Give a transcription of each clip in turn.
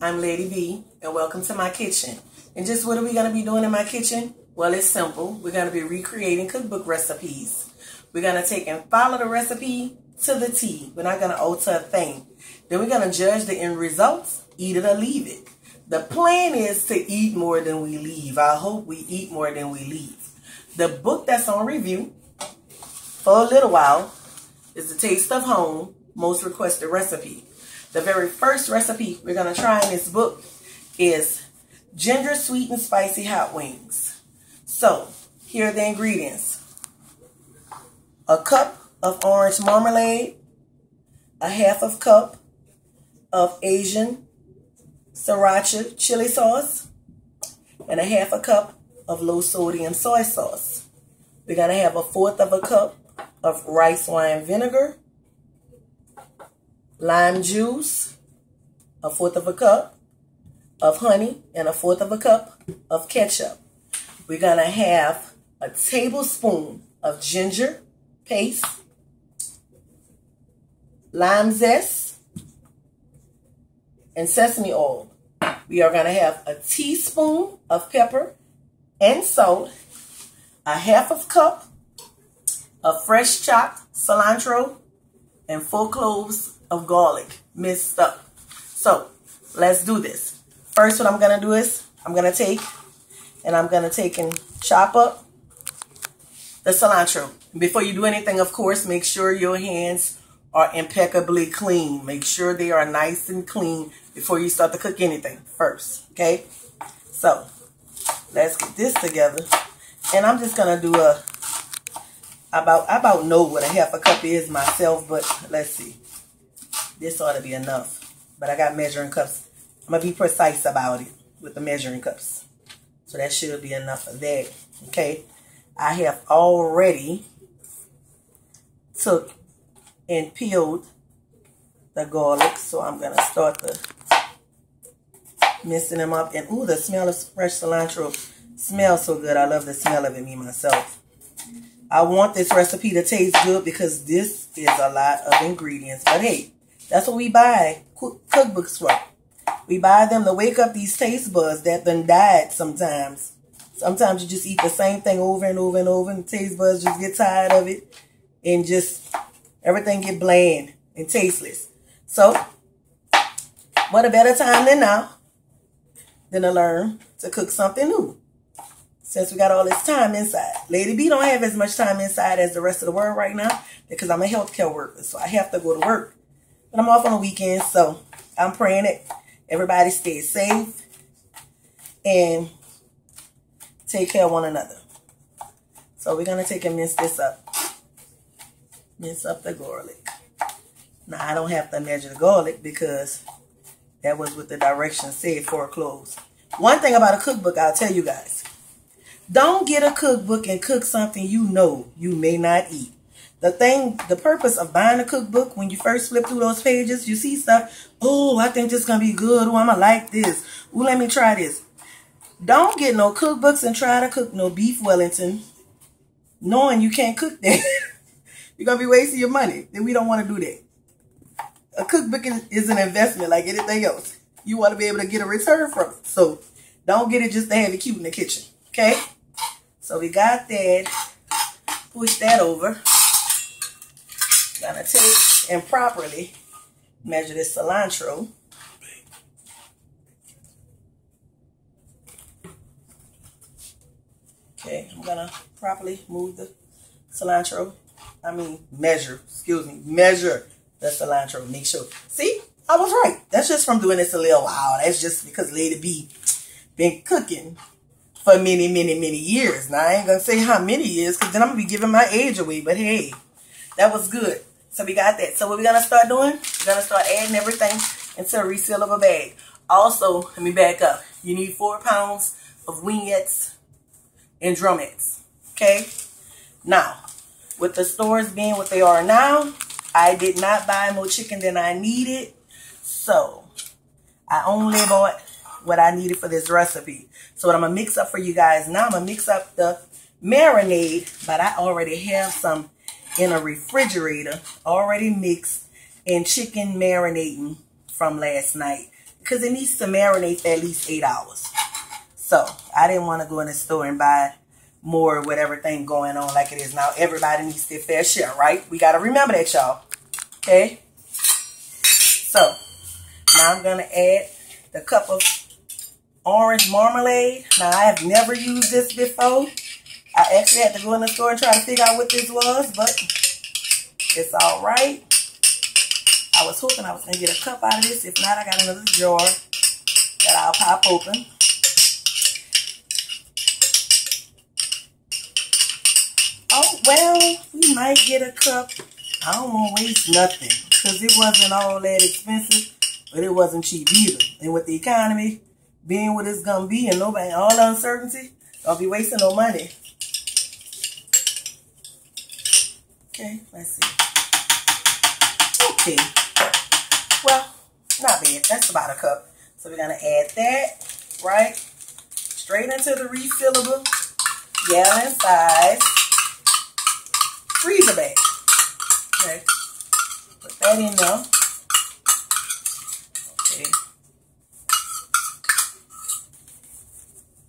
I'm Lady B, and welcome to my kitchen. And just what are we going to be doing in my kitchen? Well, it's simple. We're going to be recreating cookbook recipes. We're going to take and follow the recipe to the T. We're not going to alter a thing. Then we're going to judge the end results, eat it or leave it. The plan is to eat more than we leave. I hope we eat more than we leave. The book that's on review for a little while is The Taste of Home, Most Requested Recipe. The very first recipe we're going to try in this book is ginger sweet and spicy hot wings. So, here are the ingredients. A cup of orange marmalade, a half of cup of Asian sriracha chili sauce, and a half a cup of low sodium soy sauce. We're going to have a fourth of a cup of rice wine vinegar, lime juice, a fourth of a cup of honey, and a fourth of a cup of ketchup. We're going to have a tablespoon of ginger paste, lime zest, and sesame oil. We are going to have a teaspoon of pepper and salt, a half of cup of fresh chopped cilantro, and 4 cloves of garlic minced up. So let's do this. First, what I'm going to do is I'm going to take and chop up the cilantro. Before you do anything, of course, make sure your hands are impeccably clean. Make sure they are nice and clean before you start to cook anything first. Okay? So let's get this together. And I'm just going to do I about know what a half a cup is myself, but let's see. This ought to be enough. But I got measuring cups. I'm going to be precise about it with the measuring cups. So that should be enough of that. Okay. I have already took and peeled the garlic. So I'm going to start mincing them up. And ooh, the smell of fresh cilantro smells so good. I love the smell of it, me myself. I want this recipe to taste good because this is a lot of ingredients. But hey, that's what we buy cookbooks for. We buy them to wake up these taste buds that done died sometimes. Sometimes you just eat the same thing over and over and over, and the taste buds just get tired of it, and just everything get bland and tasteless. So, what a better time than now than to learn to cook something new. Since we got all this time inside. Lady B don't have as much time inside as the rest of the world right now because I'm a healthcare worker, so I have to go to work. But I'm off on the weekends, so I'm praying that everybody stays safe and take care of one another. So we're going to take and mince this up. Mince up the garlic. Now, I don't have to measure the garlic because that was what the directions said, 4 cloves. One thing about a cookbook, I'll tell you guys. Don't get a cookbook and cook something you know you may not eat. The purpose of buying a cookbook, when you first flip through those pages, you see stuff. Oh, I think this is going to be good. Oh, I'm going to like this. Oh, let me try this. Don't get no cookbooks and try to cook no beef Wellington knowing you can't cook that. You're going to be wasting your money. And we don't want to do that. A cookbook is an investment like anything else. You want to be able to get a return from it. So don't get it just to have it cute in the kitchen. Okay? So we got that. Push that over. Gonna take and properly measure this cilantro. Okay, I'm gonna properly move the cilantro. Measure the cilantro. Make sure. See, I was right. That's just from doing this a little while. That's just because Lady B been cooking for many, many, many years. Now, I ain't gonna say how many years because then I'm gonna be giving my age away. But hey, that was good. So we got that. So what we're going to start doing, we're going to start adding everything into a resealable bag. Also, let me back up. You need 4 pounds of wingettes and drumettes. Okay? Now, with the stores being what they are now, I did not buy more chicken than I needed. So, I only bought what I needed for this recipe. So what I'm going to mix up for you guys now, I'm going to mix up the marinade, but I already have some in a refrigerator already mixed and chicken marinating from last night. because it needs to marinate for at least 8 hours. So I didn't want to go in the store and buy more with everything going on like it is now. Everybody needs their fair share, right? We got to remember that, y'all. Okay? So now I'm going to add the cup of orange marmalade. Now, I have never used this before. I actually had to go in the store and try to figure out what this was, but it's all right. I was hoping I was going to get a cup out of this. If not, I got another jar that I'll pop open. Oh, well, we might get a cup. I don't want to waste nothing because it wasn't all that expensive, but it wasn't cheap either. And with the economy being what it's going to be and nobody, all the uncertainty, don't be wasting no money. Okay, let's see. Okay. Well, not bad. That's about a cup. So we're going to add that, right, straight into the refillable gallon size freezer bag. Okay. Put that in there. Okay.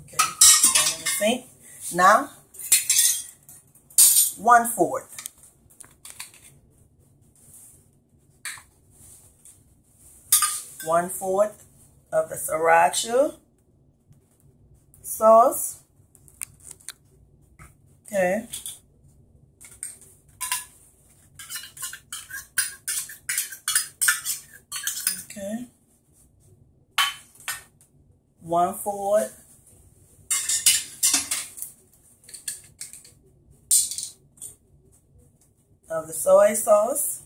Okay. That in the sink. Now, 1/4. 1/4 of the sriracha sauce. Okay. Okay. 1/4 of the soy sauce.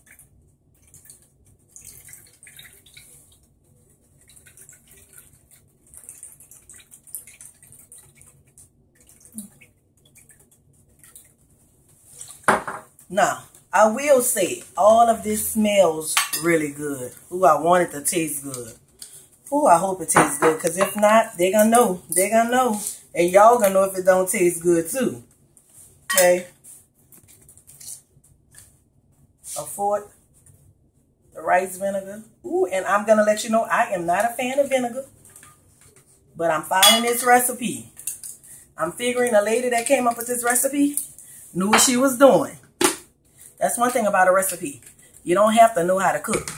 Now, I will say, all of this smells really good. Ooh, I want it to taste good. Ooh, I hope it tastes good. Because if not, they're going to know. They're going to know. And y'all going to know if it don't taste good too. Okay. 1/4 the rice vinegar. Ooh, and I'm going to let you know, I am not a fan of vinegar. But I'm following this recipe. I'm figuring the lady that came up with this recipe knew what she was doing. That's one thing about a recipe. You don't have to know how to cook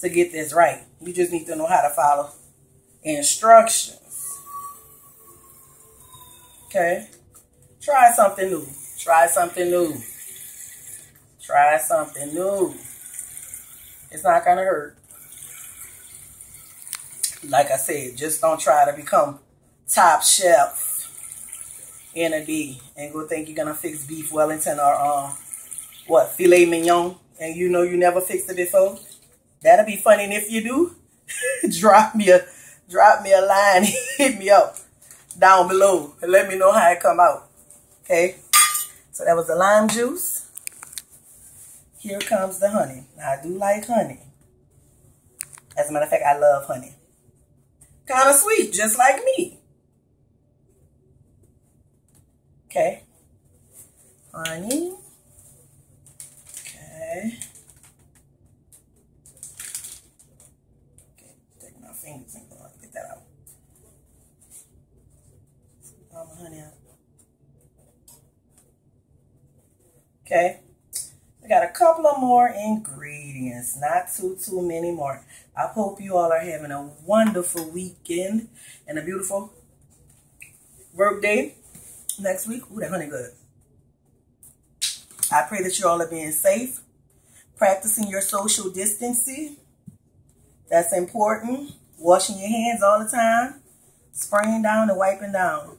to get this right. You just need to know how to follow instructions. Okay? Try something new. Try something new. Try something new. It's not going to hurt. Like I said, just don't try to become top chef in a day and go think you're going to fix beef Wellington or filet mignon, and you know you never fixed it before. That'll be funny, and if you do, drop me a line, hit me up down below, and let me know how it come out. Okay, so that was the lime juice. Here comes the honey. Now, I do like honey. As a matter of fact, I love honey. Kind of sweet, just like me. Okay, honey. Okay, take my fingers and get that out. All my honey out. Okay, we got a couple of more ingredients, not too many more. I hope you all are having a wonderful weekend and a beautiful work day next week. Ooh, that honey good. I pray that you all are being safe, practicing your social distancing. That's important. Washing your hands all the time, spraying down and wiping down.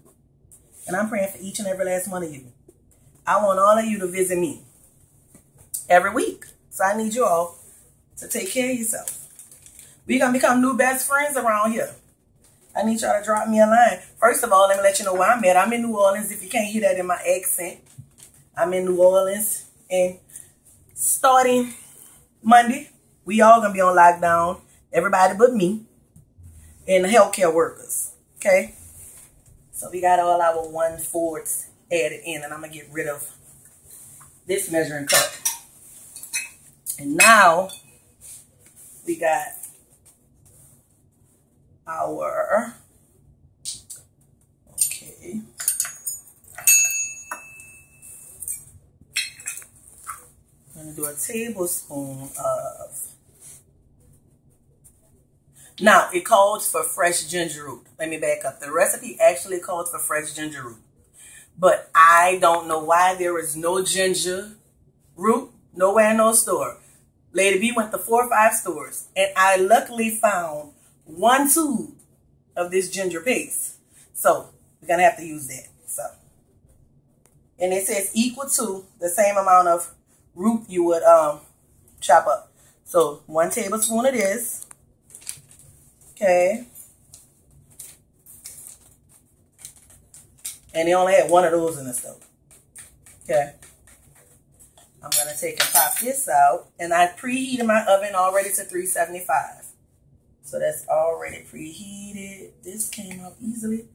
And I'm praying for each and every last one of you. I want all of you to visit me every week. So I need you all to take care of yourself. We're going to become new best friends around here. I need y'all to drop me a line. First of all, let me let you know where I'm at. I'm in New Orleans, if you can't hear that in my accent. I'm in New Orleans, and starting Monday, we all going to be on lockdown. Everybody but me and the healthcare workers. Okay? So we got all our 1/4 added in, and I'm going to get rid of this measuring cup. And now we got our, okay, I'm going to do a tablespoon of, now it calls for fresh ginger root. Let me back up. The recipe actually calls for fresh ginger root. But I don't know why there is no ginger root nowhere in no store. Lady B went to 4 or 5 stores, and I luckily found 1 tube of this ginger paste. So we're gonna have to use that. So, and it says equal to the same amount of root you would chop up. So 1 tablespoon of this. Okay. And they only had 1 of those in the stove. Okay. I'm going to take and pop this out. And I preheated my oven already to 375. So that's already preheated. This came out easily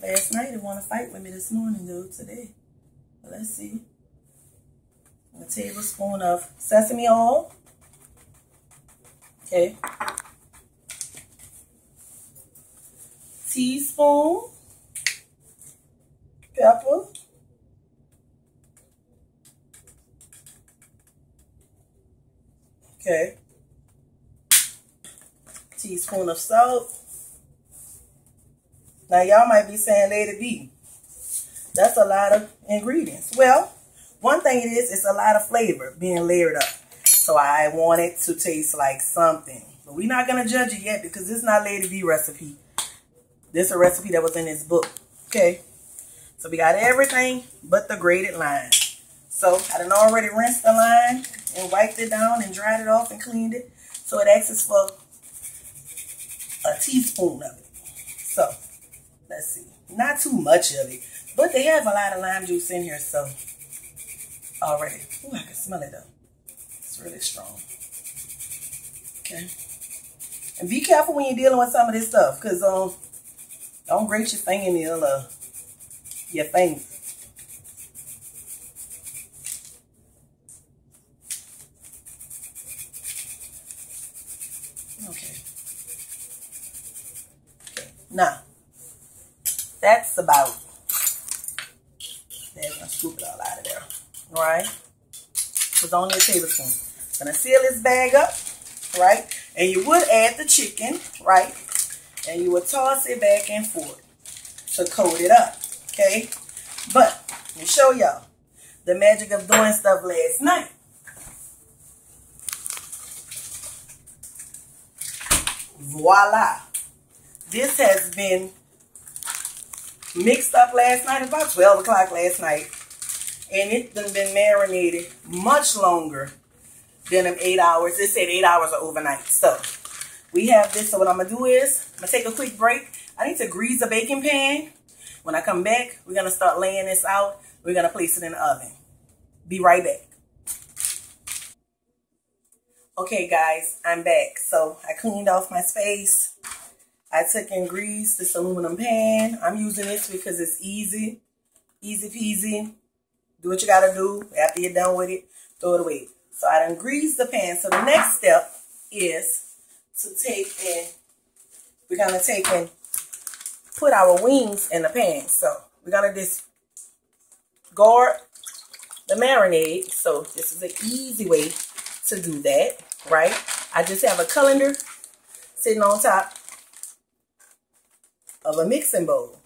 last night. It want to fight with me this morning, though, today. But let's see. A tablespoon of sesame oil. Okay. Teaspoon. Pepper. Okay. Teaspoon of salt. Now y'all might be saying, Lady B, that's a lot of ingredients. Well, one thing it is, it's a lot of flavor being layered up. So I want it to taste like something. But we're not going to judge it yet because this is not Lady B recipe. This is a recipe that was in this book. Okay. So we got everything but the grated lime. So I done already rinsed the lime and wiped it down and dried it off and cleaned it. So it asks for a teaspoon of it. So let's see. Not too much of it. But they have a lot of lime juice in here. So already. Ooh, I can smell it though. It's really strong. Okay. And be careful when you're dealing with some of this stuff. Because don't grate your fingernail or your finger. Okay. Now, that's about, there's gonna scoop it all out of there. All right? It's only a tablespoon. Gonna seal this bag up, right? And you would add the chicken, right? And you would toss it back and forth to coat it up, okay? But let me show y'all the magic of doing stuff last night. Voila. This has been mixed up last night, about 12 o'clock last night. And it's been marinated much longer than them 8 hours. It said 8 hours or overnight. So we have this. So what I'm going to do is I'm going to take a quick break. I need to grease the baking pan. When I come back, we're going to start laying this out. We're going to place it in the oven. Be right back. Okay, guys, I'm back. So I cleaned off my space. I took and greased this aluminum pan. I'm using this because it's easy. Easy peasy. Do what you got to do. After you're done with it, throw it away. So I done greased the pan. So the next step is to take and we're going to take and put our wings in the pan. So we're going to discard the marinade. So this is an easy way to do that, right? I just have a colander sitting on top of a mixing bowl.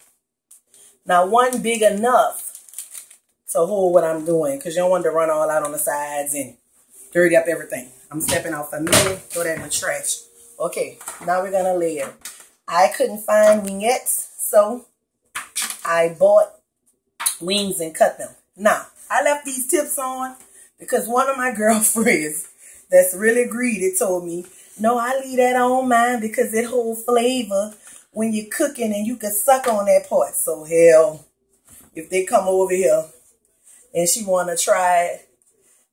Now one big enough to hold what I'm doing, because you don't want to run all out on the sides and dirty up everything. I'm stepping out for a minute, throw that in the trash. Okay, now we're going to layer. I couldn't find wingettes, so I bought wings and cut them. Now, I left these tips on because one of my girlfriends that's really greedy told me, no, I leave that on mine because it holds flavor when you're cooking and you can suck on that part. So hell, if they come over here and she want to try it,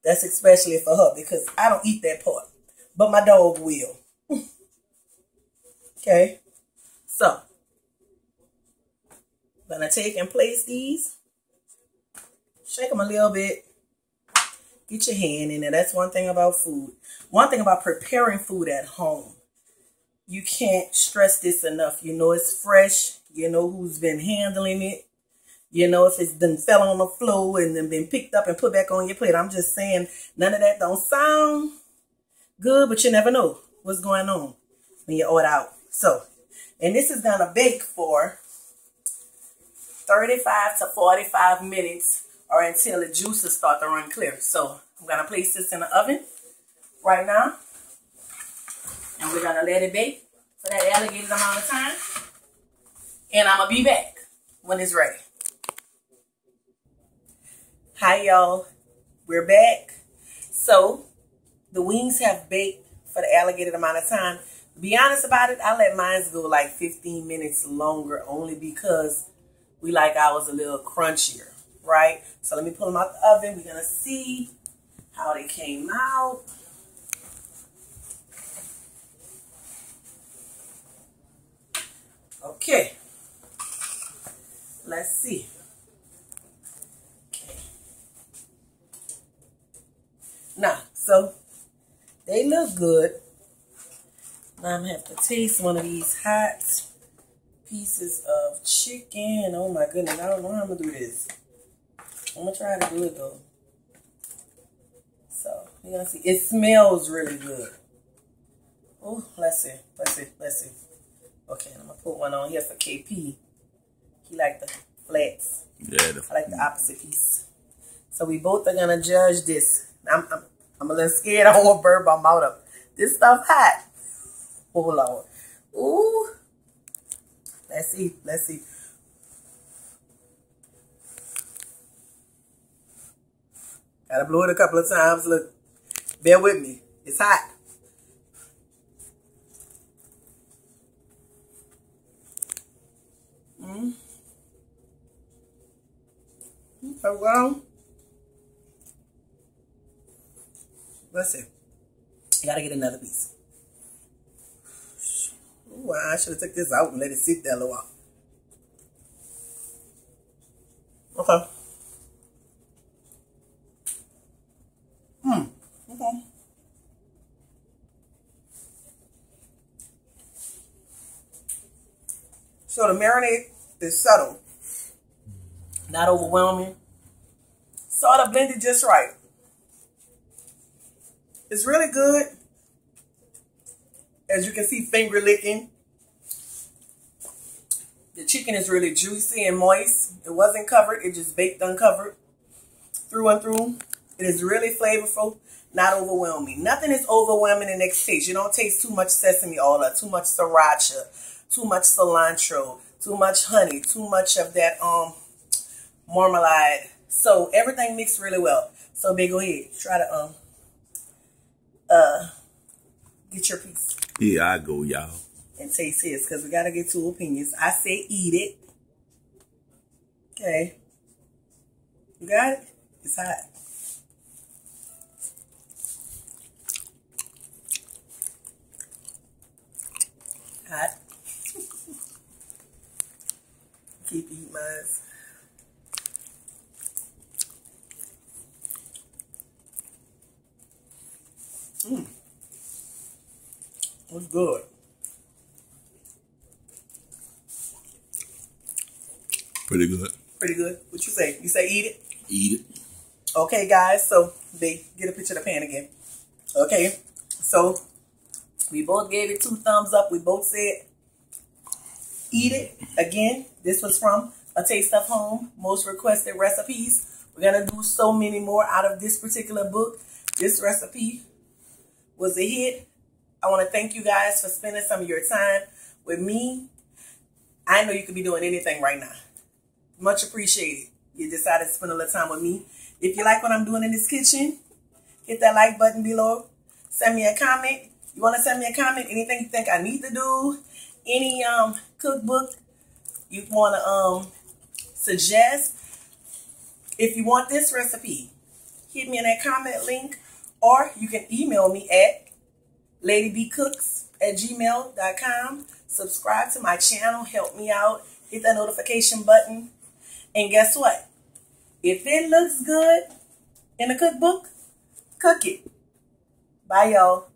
that's especially for her because I don't eat that part. But my dog will. Okay. So, I'm going to take and place these. Shake them a little bit. Get your hand in there. That's one thing about food. One thing about preparing food at home. You can't stress this enough. You know it's fresh. You know who's been handling it. You know if it's done fell on the floor and then been picked up and put back on your plate. I'm just saying none of that don't sound good, but you never know what's going on when you order out. So, and this is gonna bake for 35 to 45 minutes or until the juices start to run clear. So I'm gonna place this in the oven right now. And we're gonna let it bake for that alligator amount of time. And I'm gonna be back when it's ready. Hi y'all, we're back. So the wings have baked for the alligator amount of time. To be honest about it, I let mine go like 15 minutes longer only because we like ours a little crunchier, right? So let me pull them out the oven. We're gonna see how they came out. Okay, let's see. Okay. Now, so they look good. Now I'm gonna have to taste one of these hot pieces of chicken. Oh my goodness, I don't know how I'm gonna do this. I'm gonna try to do it though. So you're gonna see it smells really good. Oh, let's see. Okay, I'm gonna put one on here for KP. He like the flats. Yeah, I like the opposite piece. So we both are gonna judge this. I'm a little scared. I don't want to burn my mouth up. This stuff hot. Oh Lord. Ooh. Let's see. Gotta blow it a couple of times. Look, bear with me. It's hot. So well, let's see. I gotta get another piece. Ooh, I should have took this out and let it sit there a little while. Okay. Okay. So the marinade is subtle, not overwhelming. Sort of blended just right. It's really good. As you can see, finger licking. The chicken is really juicy and moist. It wasn't covered. It just baked uncovered through and through. It is really flavorful, not overwhelming. Nothing is overwhelming in its taste. You don't taste too much sesame oil or too much sriracha, too much cilantro, too much honey, too much of that marmalade. So everything mixed really well. So babe, go ahead. Try to get your piece. Here I go, y'all. And taste his, because we gotta get two opinions. I say eat it. Okay. You got it? It's hot. Hot. Keep eating mine. It's good. Pretty good. Pretty good. What you say? You say eat it? Eat it. Okay, guys. So, they get a picture of the pan again. Okay. So, we both gave it 2 thumbs up. We both said eat it. Again, this was from A Taste of Home, Most Requested Recipes. We're going to do so many more out of this particular book. This recipe was a hit. I want to thank you guys for spending some of your time with me. I know you could be doing anything right now. Much appreciated. You decided to spend a little time with me. If you like what I'm doing in this kitchen, hit that like button below. Send me a comment. You want to send me a comment? Anything you think I need to do? Any cookbook you want to suggest? If you want this recipe, hit me in that comment link. Or you can email me at ladybcooks@gmail.com. Subscribe to my channel. Help me out. Hit that notification button. And guess what? If it looks good in a cookbook, cook it. Bye, y'all.